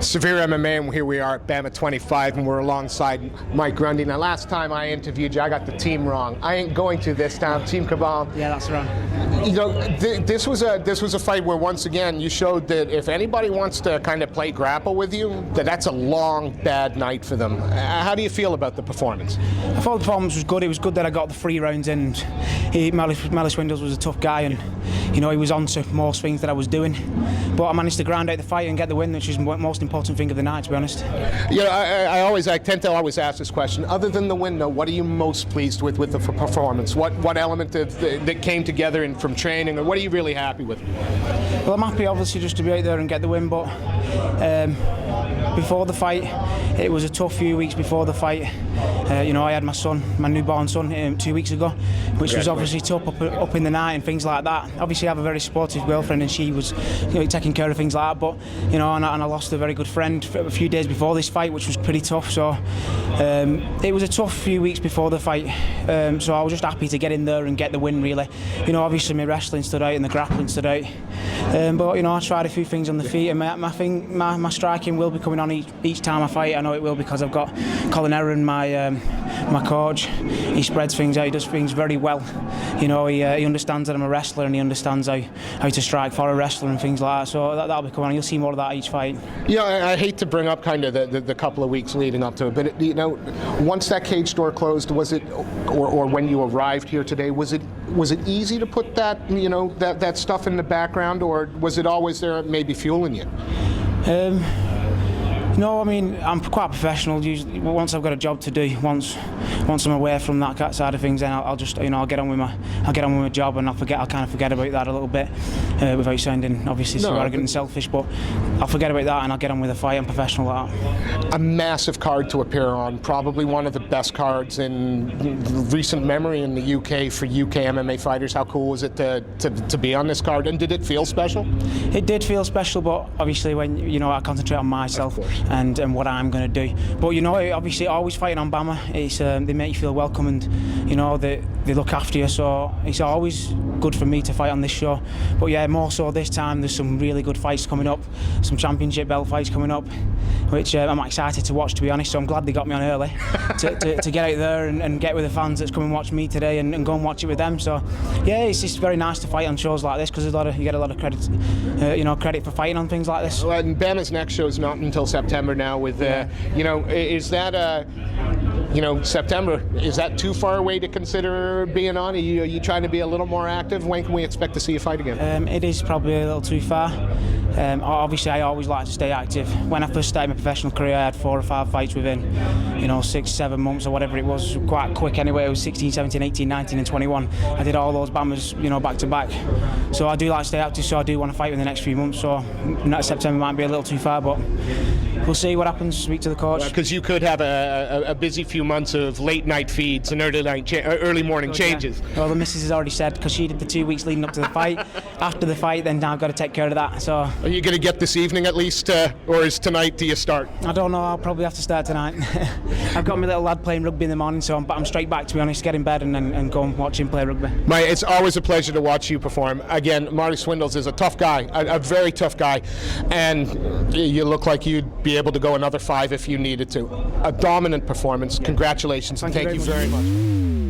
Severe MMA, and here we are at BAMMA 25, and we're alongside Mike Grundy. Now, last time I interviewed you, I got the team wrong. I ain't going to this time. Team Cabal. Yeah, that's wrong. You know, this was a fight where once again you showed that if anybody wants to kind of play grapple with you, that's a long, bad night for them. How do you feel about the performance? I thought the performance was good. It was good that I got the 3 rounds in. Malice Windows was a tough guy, and he was on to more swings that I was doing. But I managed to ground out the fight and get the win, which is the most important thing of the night, to be honest. I tend to always ask this question. Other than the win, though, what are you most pleased with the performance? What element that came together from training, or what are you really happy with? Well, I'm happy, obviously, just to be out there and get the win. But before the fight, it was a tough few weeks before the fight. I had my newborn son 2 weeks ago, which was obviously tough up in the night and things like that. Obviously, I have a very supportive girlfriend, and she was taking care of things like that. But and I lost a very good friend a few days before this fight, which was pretty tough. So it was a tough few weeks before the fight. So I was just happy to get in there and get the win. Really, obviously my wrestling stood out and the grappling stood out. But I tried a few things on the feet, and my striking will be coming on each time I fight. I know it will, because I've got Colin Aaron, my coach. He spreads things out. He does things very well. He understands that I'm a wrestler, and he understands how to strike for a wrestler and things like that. So that'll be coming on. You'll see more of that each fight. Yeah, I hate to bring up kind of the couple of weeks leading up to it, but once that cage door closed, was it, or when you arrived here today, was it easy to put that that stuff in the background, or was it always there, maybe fueling you? No, I mean, I'm quite professional. Usually, once I've got a job to do, once I'm away from that side of things, then I'll just I'll get on with my job, and I'll kind of forget about that a little bit, without sounding obviously so arrogant and selfish. But I'll forget about that, and I'll get on with the fight. I'm professional at that. A massive card to appear on, probably one of the best cards in recent memory in the UK for UK MMA fighters. How cool was it to be on this card, and did it feel special? It did feel special, but obviously when I concentrate on myself and what I'm going to do. But obviously always fighting on BAMMA, it's they make you feel welcome, and they look after you, so it's always good for me to fight on this show. But yeah, more so this time, there's some really good fights coming up, some championship belt fights coming up, which I'm excited to watch, to be honest. So I'm glad they got me on early to get out there and get with the fans that's come and watch me today, and go and watch it with them. So yeah, it's just very nice to fight on shows like this, because you get a lot of credit, credit for fighting on things like this. Well, and BAMMA's next show is not until September now. With is that September? Is that too far away to consider being on? Are you trying to be a little more active? When can we expect to see you fight again? It is probably a little too far. Obviously, I always like to stay active. When I first started my professional career, I had 4 or 5 fights within 6-7 months or whatever it was. Quite quick anyway. It was 16, 17, 18, 19 and 21. I did all those BAMMAs back to back. So I do like to stay active, so I do want to fight in the next few months. So September might be a little too far, but we'll see what happens. Speak to the coach. Because you could have a busy few months of late night feeds and early morning changes. Yeah. Well, the missus has already said, because she did the 2 weeks leading up to the fight. After the fight, then I've got to take care of that. So are you going to get this evening at least, or is tonight do you start? I don't know. I'll probably have to start tonight. I've got my little lad playing rugby in the morning, so I'm straight back, to be honest, get in bed and go and watch him play rugby. Mate, it's always a pleasure to watch you perform. Again, Malice Windows is a tough guy, a very tough guy, and you look like you'd be able to go another 5 if you needed to. A dominant performance. Yeah. Congratulations, and thank you very much.